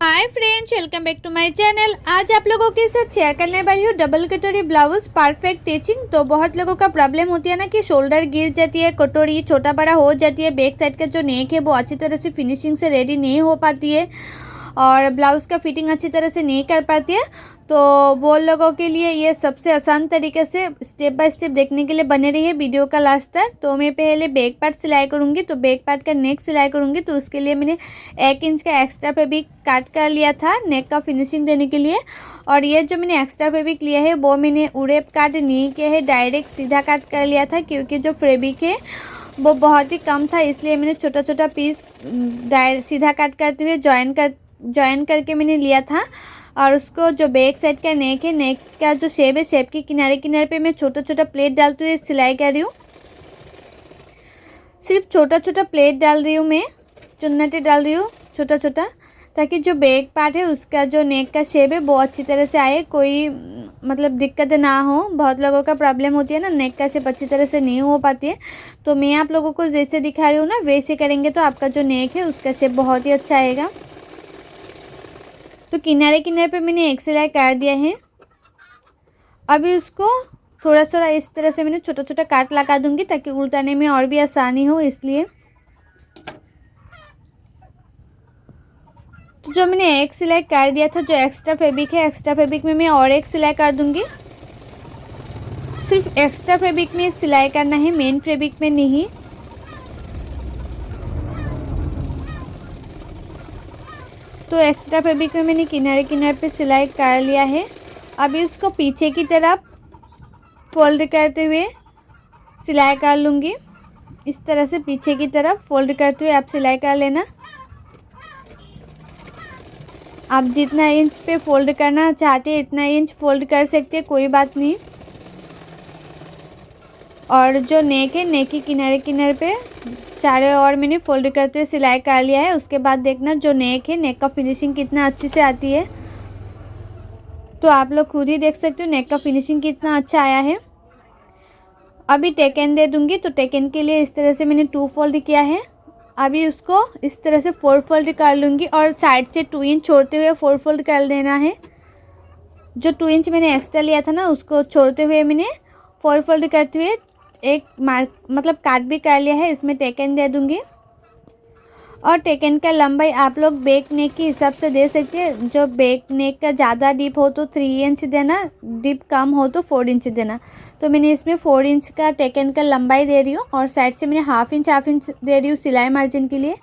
Hi friends, welcome back to my channel. आज आप लोगों के साथ शेयर करने वाली हूँ डबल कटोरी ब्लाउज परफेक्ट स्टिचिंग। तो बहुत लोगों का प्रॉब्लम होती है ना कि शोल्डर गिर जाती है, कटोरी छोटा बड़ा हो जाती है, बैक साइड का जो नेक है वो अच्छी तरह से फिनिशिंग से रेडी नहीं हो पाती है और ब्लाउज़ का फिटिंग अच्छी तरह से नहीं कर पाती है। तो वो लोगों के लिए ये सबसे आसान तरीके से स्टेप बाय स्टेप देखने के लिए बने रही है वीडियो का लास्ट तक। तो मैं पहले बैक पार्ट सिलाई करूँगी, तो बैक पार्ट का नेक सिलाई करूँगी। तो उसके लिए मैंने 1 इंच का एक्स्ट्रा फैब्रिक काट कर लिया था नेक का फिनिशिंग देने के लिए। और ये जो मैंने एक्स्ट्रा फैब्रिक लिया है वो मैंने उड़ेप काट नहीं किया है, डायरेक्ट सीधा काट कर लिया था, क्योंकि जो फैब्रिक है वो बहुत ही कम था, इसलिए मैंने छोटा छोटा पीस सीधा काट करते हुए जॉइन करके मैंने लिया था। और उसको जो बैक साइड का नेक है, नेक का जो शेप है, शेप के किनारे किनारे पे मैं छोटा छोटा प्लेट डालते हुए सिलाई कर रही हूँ। सिर्फ छोटा छोटा प्लेट डाल रही हूँ, मैं चुन्नटे डाल रही हूँ छोटा छोटा, ताकि जो बैक पार्ट है उसका जो नेक का शेप है वो अच्छी तरह से आए, कोई मतलब दिक्कत ना हो। बहुत लोगों का प्रॉब्लम होती है ना, नेक का शेप अच्छी तरह से नहीं हो पाती है। तो मैं आप लोगों को जैसे दिखा रही हूँ ना वैसे करेंगे तो आपका जो नेक है उसका शेप बहुत ही अच्छा आएगा। तो किनारे किनारे पे मैंने एक सिलाई कर दिया है। अभी उसको थोड़ा थोड़ा इस तरह से मैंने छोटा छोटा काट लगा दूंगी ताकि उल्टाने में और भी आसानी हो, इसलिए। तो जो मैंने एक सिलाई कर दिया था, जो एक्स्ट्रा फैब्रिक है, एक्स्ट्रा फैब्रिक में मैं और एक सिलाई कर दूंगी। सिर्फ एक्स्ट्रा फैब्रिक में सिलाई करना है, मेन फैब्रिक में नहीं। तो एक्स्ट्रा फैब्रिक में मैंने किनारे किनारे पे सिलाई कर लिया है। अभी उसको पीछे की तरफ फोल्ड करते हुए सिलाई कर लूँगी। इस तरह से पीछे की तरफ फोल्ड करते हुए आप सिलाई कर लेना। आप जितना इंच पे फोल्ड करना चाहते हैं इतना इंच फोल्ड कर सकते हैं, कोई बात नहीं। और जो नेक है, नेक के किनारे किनारे पे चारों ओर मैंने फोल्ड करते हुए सिलाई कर लिया है। उसके बाद देखना जो नेक है, नेक का फिनिशिंग कितना अच्छे से आती है। तो आप लोग खुद ही देख सकते हो नेक का फिनिशिंग कितना अच्छा आया है। अभी टेकन दे दूंगी, तो टेकन के लिए इस तरह से मैंने 2 फोल्ड किया है। अभी उसको इस तरह से 4 फोल्ड कर लूँगी और साइड से 2 इंच छोड़ते हुए 4 फोल्ड कर देना है। जो 2 इंच मैंने एक्स्ट्रा लिया था ना उसको छोड़ते हुए मैंने 4 फोल्ड करते हुए एक मार्क मतलब काट भी कर लिया है। इसमें टेकन दे दूंगी और टेकन का लंबाई आप लोग बैक नेक के हिसाब से दे सकते हैं। जो बैक नेक का ज़्यादा डीप हो तो 3 इंच देना, डीप कम हो तो 4 इंच देना। तो मैंने इसमें 4 इंच का टेकन का लंबाई दे रही हूँ और साइड से मैंने हाफ इंच दे रही हूँ सिलाई मार्जिन के लिए।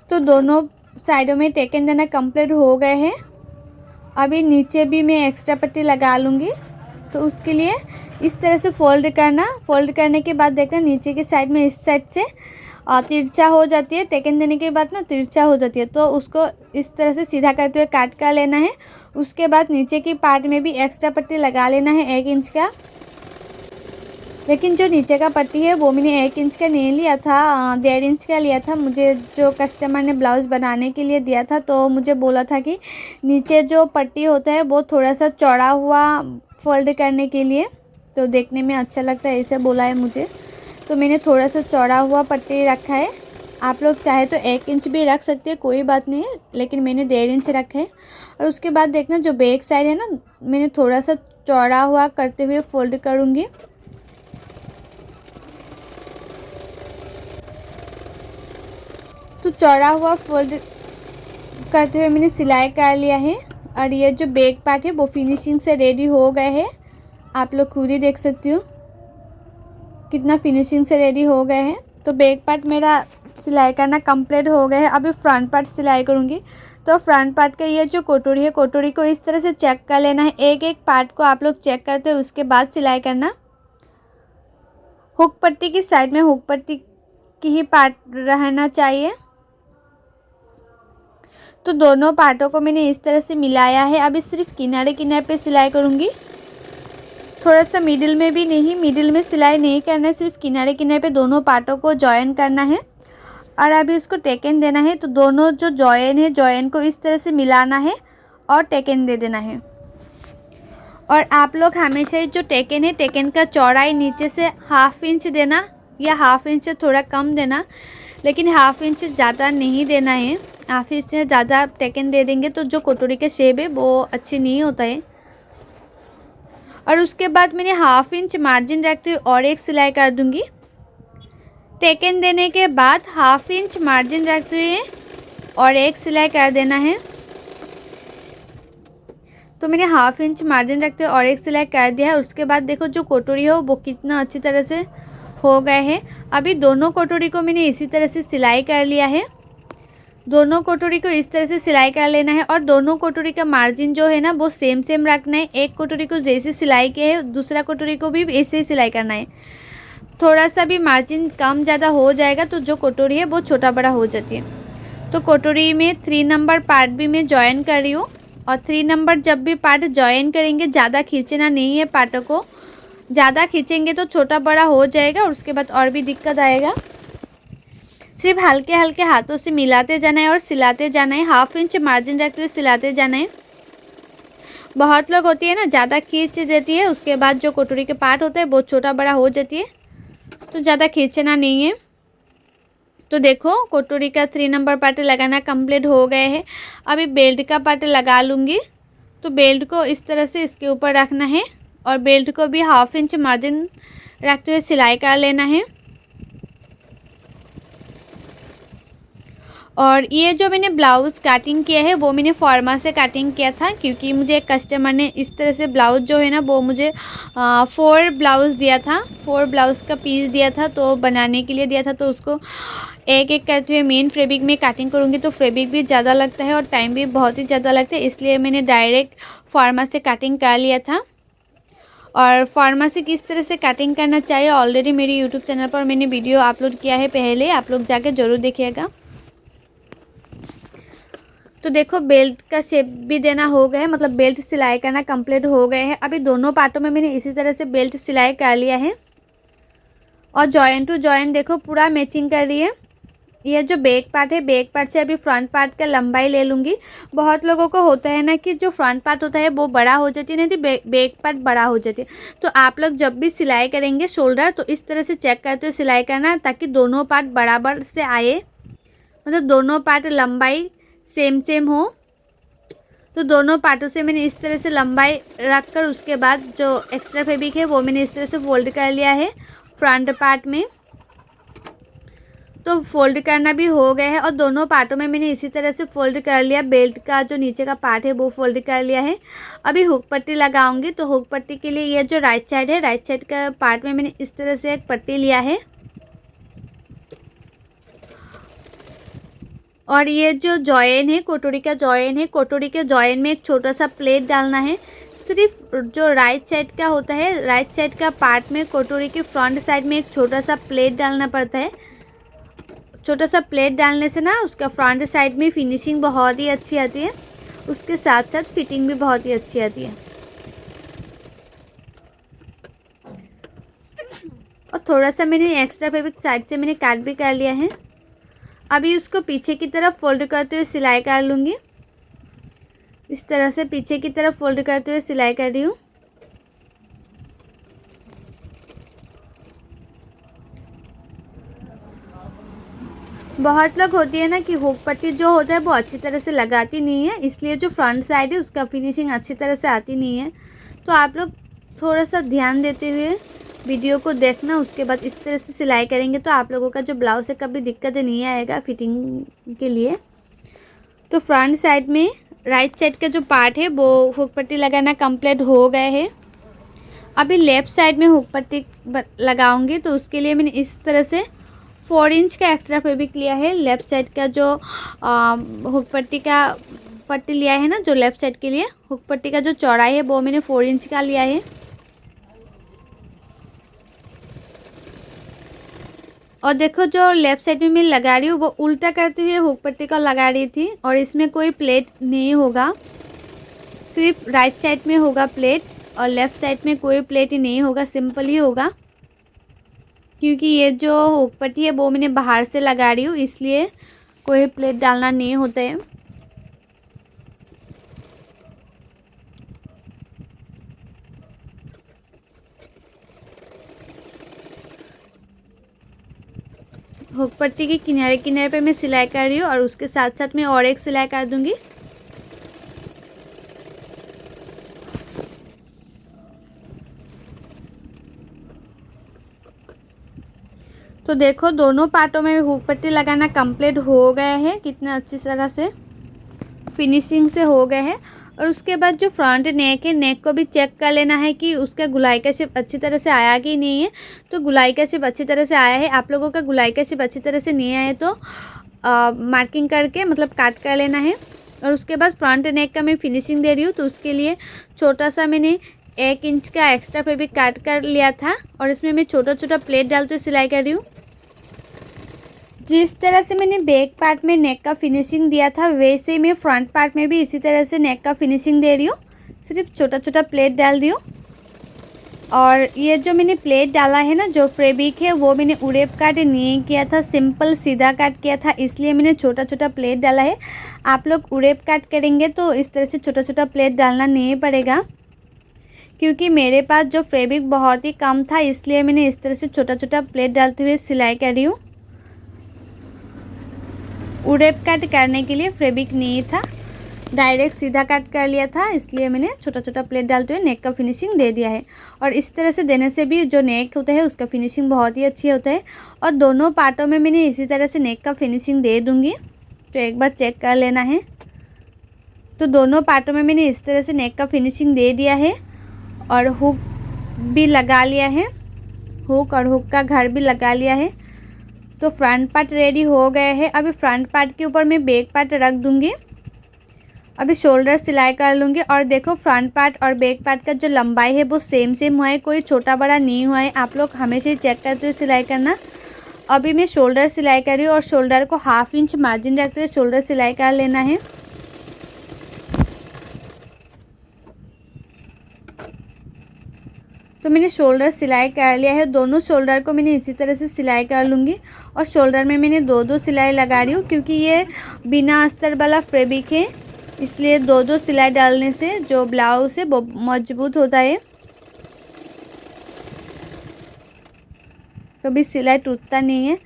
तो दोनों साइडों में टेकन देना कंप्लीट हो गए हैं। अभी नीचे भी मैं एक्स्ट्रा पट्टी लगा लूँगी। तो उसके लिए इस तरह से फोल्ड करना, फोल्ड करने के बाद देखना नीचे की साइड में इस साइड से तिरछा हो जाती है, टेकन देने के बाद ना तिरछा हो जाती है, तो उसको इस तरह से सीधा करते हुए काट कर लेना है। उसके बाद नीचे की पार्ट में भी एक्स्ट्रा पट्टी लगा लेना है 1 इंच का। लेकिन जो नीचे का पट्टी है वो मैंने 1 इंच का नहीं लिया था, 1.5 इंच का लिया था। मुझे जो कस्टमर ने ब्लाउज़ बनाने के लिए दिया था तो मुझे बोला था कि नीचे जो पट्टी होता है वो थोड़ा सा चौड़ा हुआ फोल्ड करने के लिए, तो देखने में अच्छा लगता है, ऐसे बोला है मुझे। तो मैंने थोड़ा सा चौड़ा हुआ पट्टी रखा है। आप लोग चाहे तो 1 इंच भी रख सकते हैं, कोई बात नहीं है, लेकिन मैंने 1.5 इंच रखा है। और उसके बाद देखना जो बैक साइड है ना, मैंने थोड़ा सा चौड़ा हुआ करते हुए फोल्ड करूँगी। तो चौड़ा हुआ फोल्ड करते हुए मैंने सिलाई कर लिया है। और ये जो बैक पार्ट है वो फिनिशिंग से रेडी हो गए हैं। आप लोग खुद ही देख सकती हो कितना फिनिशिंग से रेडी हो गए हैं। तो बैक पार्ट मेरा सिलाई करना कंप्लीट हो गया है। अभी फ्रंट पार्ट सिलाई करूँगी। तो फ्रंट पार्ट का ये जो कटोरी है, कटोरी को इस तरह से चेक कर लेना है। एक एक पार्ट को आप लोग चेक करते हो, उसके बाद सिलाई करना। हुक पट्टी की साइड में हुक पट्टी की ही पार्ट रहना चाहिए। तो दोनों पार्टों को मैंने इस तरह से मिलाया है। अभी सिर्फ किनारे किनारे पे सिलाई करूँगी, थोड़ा सा मिडिल में भी नहीं, मिडिल में सिलाई नहीं करना है, सिर्फ किनारे किनारे पे दोनों पार्टों को जॉइन करना है। और अभी उसको टेकन देना है। तो दोनों जो जॉइन है, जॉइन को इस तरह से मिलाना है और टेकन दे देना है। और आप लोग हमेशा ही जो टेकन है, टेकन का चौड़ाई नीचे से 1/2 इंच देना या 1/2 इंच से थोड़ा कम देना। लेकिन हाफ इंच ज़्यादा नहीं देना है। हाफ इंच से ज़्यादा आप टेकन दे देंगे तो जो कटोरी का शेप है वो अच्छी नहीं होता है। और उसके बाद मैंने हाफ इंच मार्जिन रखते हुए और एक सिलाई कर दूंगी। टेकन देने के बाद हाफ इंच मार्जिन रखते हुए और एक सिलाई कर देना है। तो मैंने हाफ इंच मार्जिन रखते हुए और एक सिलाई कर दिया है। उसके बाद देखो जो कटोरी हो वो कितना अच्छी तरह से हो गए हैं। अभी दोनों कटोरी को मैंने इसी तरह से सिलाई कर लिया है। दोनों कटोरी को इस तरह से सिलाई कर लेना है और दोनों कटोरी का मार्जिन जो है ना वो सेम सेम रखना है। एक कटोरी को जैसे सिलाई किया है दूसरा कटोरी को भी ऐसे ही सिलाई करना है। थोड़ा सा भी मार्जिन कम ज़्यादा हो जाएगा तो जो कटोरी है वो छोटा बड़ा हो जाती है। तो कटोरी में 3 नंबर पार्ट भी मैं जॉइन कर रही हूँ। और 3 नंबर जब भी पार्ट जॉइन करेंगे ज़्यादा खींचना नहीं है पार्टों को। ज़्यादा खींचेंगे तो छोटा बड़ा हो जाएगा और उसके बाद और भी दिक्कत आएगा। सिर्फ हल्के हल्के हाथों से मिलाते जाना है और सिलाते जाना है। हाफ इंच मार्जिन रखते हुए सिलाते जाना है। बहुत लोग होती है ना ज़्यादा खींच देती है, उसके बाद जो कटोरी के पार्ट होता है बहुत छोटा बड़ा हो जाती है, तो ज़्यादा खींचना नहीं है। तो देखो कटोरी का 3 नंबर पार्ट लगाना कंप्लीट हो गए हैं। अभी बेल्ट का पार्ट लगा लूँगी। तो बेल्ट को इस तरह से इसके ऊपर रखना है और बेल्ट को भी हाफ इंच मार्जिन रखते हुए सिलाई कर लेना है। और ये जो मैंने ब्लाउज़ कटिंग किया है वो मैंने फॉर्मा से कटिंग किया था, क्योंकि मुझे एक कस्टमर ने इस तरह से ब्लाउज़ जो है ना वो मुझे 4 ब्लाउज़ दिया था, 4 ब्लाउज़ का पीस दिया था, तो बनाने के लिए दिया था। तो उसको एक एक करते हुए मेन फैब्रिक में कटिंग करूँगी तो फैब्रिक भी ज़्यादा लगता है और टाइम भी बहुत ही ज़्यादा लगता है, इसलिए मैंने डायरेक्ट फॉर्मा से कटिंग कर लिया था। और फॉर्मा से किस तरह से कटिंग करना चाहिए ऑलरेडी मेरे यूट्यूब चैनल पर मैंने वीडियो अपलोड किया है पहले, आप लोग जाके ज़रूर देखिएगा। तो देखो बेल्ट का शेप भी देना हो गया है, मतलब बेल्ट सिलाई करना कंप्लीट हो गए हैं। अभी दोनों पार्टों में मैंने इसी तरह से बेल्ट सिलाई कर लिया है और जॉइन टू जॉइन देखो पूरा मैचिंग कर रही है। यह जो बैक पार्ट है, बैक पार्ट से अभी फ्रंट पार्ट का लंबाई ले लूँगी। बहुत लोगों को होता है ना कि जो फ्रंट पार्ट होता है वो बड़ा हो जाती है, नहीं तो बैक पार्ट बड़ा हो जाती है। तो आप लोग जब भी सिलाई करेंगे शोल्डर तो इस तरह से चेक करते हुए सिलाई करना, ताकि दोनों पार्ट बराबर से आए, मतलब दोनों पार्ट लंबाई सेम सेम हो। तो दोनों पार्टों से मैंने इस तरह से लंबाई रख कर उसके बाद जो एक्स्ट्रा फैब्रिक है वो मैंने इस तरह से फोल्ड कर लिया है फ्रंट पार्ट में। तो फोल्ड करना भी हो गया है और दोनों पार्टों में मैंने इसी तरह से फोल्ड कर लिया। बेल्ट का जो नीचे का पार्ट है वो फोल्ड कर लिया है। अभी हुक पट्टी लगाऊंगी। तो हुक पट्टी के लिए ये जो राइट साइड है, राइट साइड का पार्ट में मैंने इस तरह से एक पट्टी लिया है। और ये जो जॉइन है, कटोरी का जॉइन है, कटोरी के जॉइन में एक छोटा सा प्लेट डालना है। सिर्फ जो राइट साइड का होता है, राइट साइड का पार्ट में कटोरी के फ्रंट साइड में एक छोटा सा प्लेट डालना पड़ता है। छोटा सा प्लेट डालने से ना उसका फ्रंट साइड में फिनिशिंग बहुत ही अच्छी आती है, उसके साथ साथ फिटिंग भी बहुत ही अच्छी आती है। और थोड़ा सा मैंने एक्स्ट्रा फैब्रिक साइड से मैंने काट भी कर लिया है। अभी उसको पीछे की तरफ फोल्ड करते हुए सिलाई कर लूँगी। इस तरह से पीछे की तरफ फोल्ड करते हुए सिलाई कर रही हूँ। बहुत लोग होती है ना कि हुक पट्टी जो होता है वो अच्छी तरह से लगाती नहीं है, इसलिए जो फ्रंट साइड है उसका फिनिशिंग अच्छी तरह से आती नहीं है। तो आप लोग थोड़ा सा ध्यान देते हुए वीडियो को देखना, उसके बाद इस तरह से सिलाई करेंगे तो आप लोगों का जो ब्लाउज़ है कभी दिक्कत नहीं आएगा फिटिंग के लिए। तो फ्रंट साइड में राइट साइड का जो पार्ट है वो हुक पट्टी लगाना कंप्लीट हो गए है। अभी लेफ़्ट साइड में हुक पट्टी लगाऊंगी। तो उसके लिए मैंने इस तरह से 4 इंच का एक्स्ट्रा फैब्रिक लिया है। लेफ़्ट साइड का जो हुक पट्टी का पट्टी लिया है ना, जो लेफ़्ट साइड के लिए हुक पट्टी का जो चौड़ाई है वो मैंने 4 इंच का लिया है। और देखो जो लेफ़्ट साइड में मैं लगा रही हूँ वो उल्टा करते हुए हुक पट्टी का लगा रही थी, और इसमें कोई प्लेट नहीं होगा, सिर्फ राइट साइड में होगा प्लेट और लेफ़्ट साइड में कोई प्लेट ही नहीं होगा, सिंपल ही होगा। क्योंकि ये जो हुक पट्टी है वो मैंने बाहर से लगा रही हूँ, इसलिए कोई प्लेट डालना नहीं होता है। हुक पट्टी के किनारे किनारे पे मैं सिलाई कर रही हूँ और उसके साथ साथ मैं और एक सिलाई कर दूँगी। तो देखो दोनों पार्टों में हुक पट्टी लगाना कंप्लीट हो गया है, कितना अच्छी तरह से फिनिशिंग से हो गए हैं। और उसके बाद जो फ्रंट नेक है, नेक को भी चेक कर लेना है कि उसका गुलाई का शेप अच्छी तरह से आया कि नहीं है। तो गुलाई का शेप अच्छी तरह से आया है। आप लोगों का गुलाई का शेप अच्छी तरह से नहीं आया तो मार्किंग करके मतलब काट कर लेना है। और उसके बाद फ्रंट नेक का मैं फिनिशिंग दे रही हूँ, तो उसके लिए छोटा सा मैंने 1 इंच का एक्स्ट्रा फैब्रिक काट कर लिया था और इसमें मैं छोटा छोटा प्लेट डालते हुए सिलाई कर रही हूँ। जिस तरह से मैंने बैक पार्ट में नेक का फिनिशिंग दिया था वैसे ही मैं फ्रंट पार्ट में भी इसी तरह से नेक का फिनिशिंग दे रही हूँ। सिर्फ छोटा छोटा प्लेट डाल रही हूँ। और ये जो मैंने प्लेट डाला है ना, जो फैब्रिक है वो मैंने उड़ेप काट नहीं किया था, सिंपल सीधा काट किया था, इसलिए मैंने छोटा छोटा प्लेट डाला है। आप लोग उड़ेप काट करेंगे तो इस तरह से छोटा छोटा प्लेट डालना नहीं पड़ेगा, क्योंकि मेरे पास जो फैब्रिक बहुत ही कम था इसलिए मैंने इस तरह से छोटा छोटा प्लेट डालते हुए सिलाई कर रही हूँ। उड़ेप कट करने के लिए फैब्रिक नहीं था, डायरेक्ट सीधा कट कर लिया था, इसलिए मैंने छोटा छोटा प्लेट डालते हुए नेक का फिनिशिंग दे दिया है। और इस तरह से देने से भी जो नेक होता है उसका फिनिशिंग बहुत ही अच्छी होता है। और दोनों पार्टों में मैंने इसी तरह से नेक का फिनिशिंग दे दूँगी, तो एक बार चेक कर लेना है। तो दोनों पार्टों में मैंने इस तरह से नेक का फिनिशिंग दे दिया है और हुक भी लगा लिया है, हुक और हुक का घर भी लगा लिया है। तो फ्रंट पार्ट रेडी हो गए हैं। अभी फ्रंट पार्ट के ऊपर मैं बैक पार्ट रख दूँगी। अभी शोल्डर सिलाई कर लूँगी। और देखो फ्रंट पार्ट और बैक पार्ट का जो लंबाई है वो सेम सेम हुआ है, कोई छोटा बड़ा नहीं हुआ है। आप लोग हमेशा ही चेक करते हुए सिलाई करना। अभी मैं शोल्डर सिलाई कर रही हूँ और शोल्डर को 1/2 इंच मार्जिन रखते हुए शोल्डर सिलाई कर लेना है। तो मैंने शोल्डर सिलाई कर लिया है, दोनों शोल्डर को मैंने इसी तरह से सिलाई कर लूँगी। और शोल्डर में मैंने 2-2 सिलाई लगा रही हूँ, क्योंकि ये बिना अस्तर वाला फैब्रिक है, इसलिए 2-2 सिलाई डालने से जो ब्लाउज है वो मजबूत होता है, कभी सिलाई टूटता नहीं है।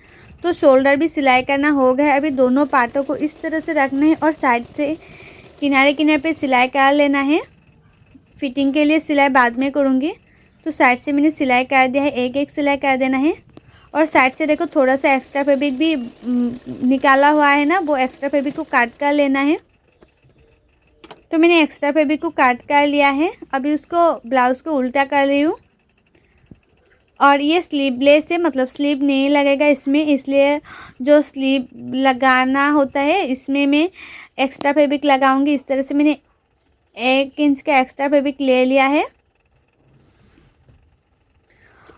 तो शोल्डर भी सिलाई करना हो गया है। अभी दोनों पार्टों को इस तरह से रखना है और साइड से किनारे किनारे पे सिलाई कर लेना है। फिटिंग के लिए सिलाई बाद में करूँगी। तो साइड से मैंने सिलाई कर दिया है, एक एक सिलाई कर देना है। और साइड से देखो थोड़ा सा एक्स्ट्रा फैब्रिक भी निकाला हुआ है ना, वो एक्स्ट्रा फैब्रिक को काट कर लेना है। तो मैंने एक्स्ट्रा फैब्रिक को काट कर लिया है। अभी उसको ब्लाउज़ को उल्टा कर रही हूँ। और ये स्लीवलेस है, मतलब स्लीव नहीं लगेगा इसमें, इसलिए जो स्लीव लगाना होता है इसमें मैं एक्स्ट्रा फैब्रिक लगाऊंगी। इस तरह से मैंने 1 इंच का एक्स्ट्रा फैब्रिक ले लिया है।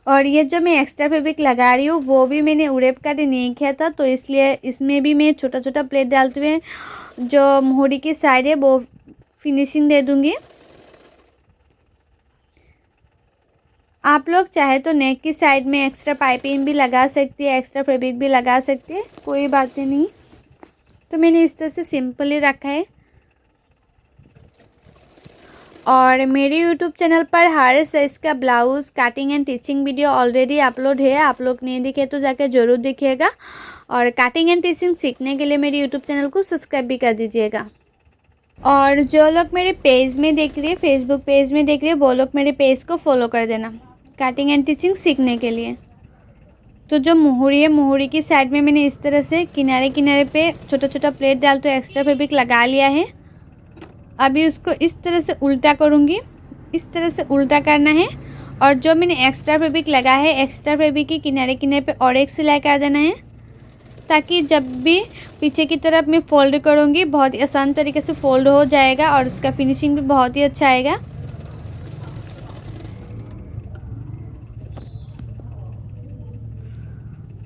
और ये जो मैं एक्स्ट्रा फैब्रिक लगा रही हूँ वो भी मैंने उड़ेप कट नहीं किया था, तो इसलिए इसमें भी मैं छोटा छोटा प्लेट डालते हुए जो मोहरी की साइड है वो फिनिशिंग दे दूँगी। आप लोग चाहे तो नेक की साइड में एक्स्ट्रा पाइपिंग भी लगा सकती है, एक्स्ट्रा फैब्रिक भी लगा सकती है, कोई बात नहीं। तो मैंने इस तरह से सिंपल ही रखा है। और मेरे यूट्यूब चैनल पर हर साइज़ का blouse cutting and teaching video already upload है, आप लोग नहीं देखे तो जाकर ज़रूर देखिएगा। और कटिंग एंड टिचिंग सीखने के लिए मेरे यूट्यूब चैनल को सब्सक्राइब भी कर दीजिएगा। और जो लोग मेरे पेज में देख रहे हैं, फेसबुक पेज में देख रहे हैं, वो लोग मेरे पेज को फॉलो कर देना कटिंग एंड टिचिंग सीखने के लिए। तो जो मोहरी है, मोहरी की साइड में मैंने इस तरह से किनारे किनारे पे छोटा छोटा प्लेट डाल तो एक्स्ट्रा फैब्रिक लगा लिया है। अभी उसको इस तरह से उल्टा करूँगी, इस तरह से उल्टा करना है। और जो मैंने एक्स्ट्रा फैब्रिक लगा है, एक्स्ट्रा फैब्रिक के किनारे किनारे पे और एक सिलाई कर देना है, ताकि जब भी पीछे की तरफ मैं फ़ोल्ड करूँगी बहुत ही आसान तरीके से फ़ोल्ड हो जाएगा और उसका फिनिशिंग भी बहुत ही अच्छा आएगा।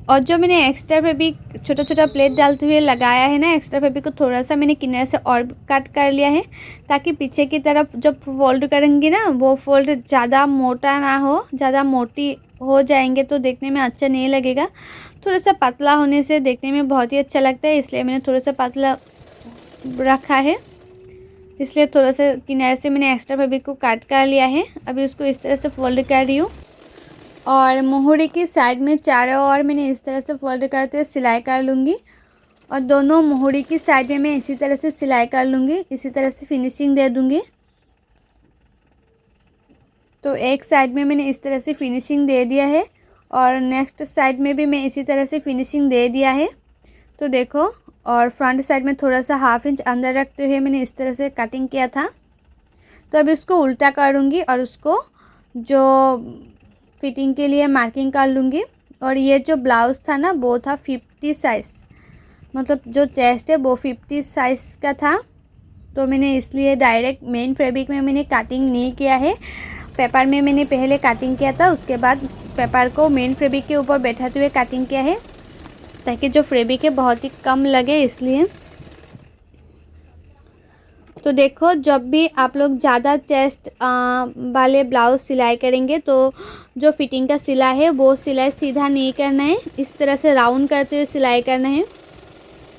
और जो मैंने एक्स्ट्रा फैब्रिक छोटा छोटा प्लेट डालते हुए लगाया है ना, एक्स्ट्रा फैब्रिक को थोड़ा सा मैंने किनारे से और कट कर लिया है, ताकि पीछे की तरफ जब फोल्ड करेंगे ना वो फोल्ड ज़्यादा मोटा ना हो, ज़्यादा मोटी हो जाएंगे तो देखने में अच्छा नहीं लगेगा। थोड़ा सा पतला होने से देखने में बहुत ही अच्छा लगता है, इसलिए मैंने थोड़ा सा पतला रखा है। इसलिए थोड़ा सा किनारे से मैंने एक्स्ट्रा फैब्रिक को काट कर लिया है। अभी उसको इस तरह से फोल्ड कर रही हूँ। और मोहरी की साइड में चारों ओर मैंने इस तरह से फोल्ड करते हुए सिलाई कर लूँगी और दोनों मोहरी की साइड में मैं इसी तरह से सिलाई कर लूँगी। इसी तरह से फिनिशिंग दे दूँगी। तो एक साइड में मैंने इस तरह से फिनिशिंग दे दिया है और नेक्स्ट साइड में भी मैं इसी तरह से फिनिशिंग दे दिया है। तो देखो, और फ्रंट साइड में थोड़ा सा 1/2 इंच अंदर रखते हुए मैंने इस तरह से कटिंग किया था। तो अब इसको उल्टा करूँगी और उसको जो फिटिंग के लिए मार्किंग कर लूँगी। और ये जो ब्लाउज़ था ना वो था 50 साइज़, मतलब जो चेस्ट है वो 50 साइज़ का था। तो मैंने इसलिए डायरेक्ट मेन फैब्रिक में मैंने कटिंग नहीं किया है। पेपर में मैंने पहले कटिंग किया था, उसके बाद पेपर को मेन फैब्रिक के ऊपर बैठाते हुए कटिंग किया है, ताकि जो फैब्रिक है बहुत ही कम लगे इसलिए। तो देखो, जब भी आप लोग ज़्यादा चेस्ट वाले ब्लाउज सिलाई करेंगे तो जो फिटिंग का सिलाई है वो सिलाई सीधा नहीं करना है, इस तरह से राउंड करते हुए सिलाई करना है।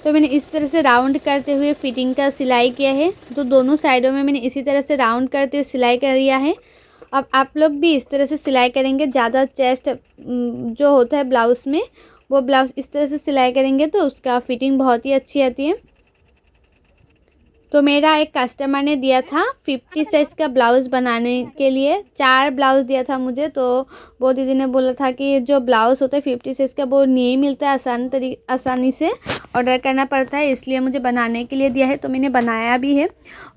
तो मैंने इस तरह से राउंड करते हुए फिटिंग का सिलाई किया है। तो दोनों साइडों में मैंने इसी तरह से राउंड करते हुए सिलाई कर लिया है। अब आप लोग भी इस तरह से सिलाई करेंगे। ज़्यादा चेस्ट जो होता है ब्लाउज़ में, वो ब्लाउज़ इस तरह से सिलाई करेंगे तो उसका फिटिंग बहुत ही अच्छी आती है। तो मेरा एक कस्टमर ने दिया था 50 साइज़ का ब्लाउज़ बनाने के लिए, 4 ब्लाउज़ दिया था मुझे। तो वो दीदी ने बोला था कि जो ब्लाउज़ होता है 50 साइज़ का वो नहीं मिलता है, आसानी से ऑर्डर करना पड़ता है, इसलिए मुझे बनाने के लिए दिया है। तो मैंने बनाया भी है।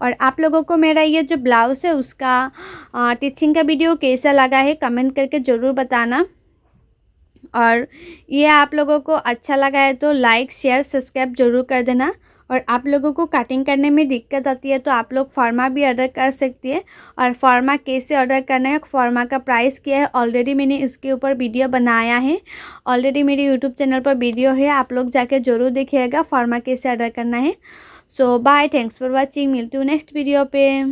और आप लोगों को मेरा ये जो ब्लाउज़ है उसका टीचिंग का वीडियो कैसा लगा है कमेंट करके ज़रूर बताना। और ये आप लोगों को अच्छा लगा है तो लाइक शेयर सब्सक्राइब ज़रूर कर देना। और आप लोगों को कटिंग करने में दिक्कत आती है तो आप लोग फॉर्मा भी ऑर्डर कर सकती है। और फॉर्मा कैसे ऑर्डर करना है, फॉर्मा का प्राइस क्या है, ऑलरेडी मैंने इसके ऊपर वीडियो बनाया है। ऑलरेडी मेरे यूट्यूब चैनल पर वीडियो है, आप लोग जाके ज़रूर देखिएगा फॉर्मा कैसे ऑर्डर करना है। सो बाय, थैंक्स फॉर वॉचिंग, मिलती हूँ नेक्स्ट वीडियो पे।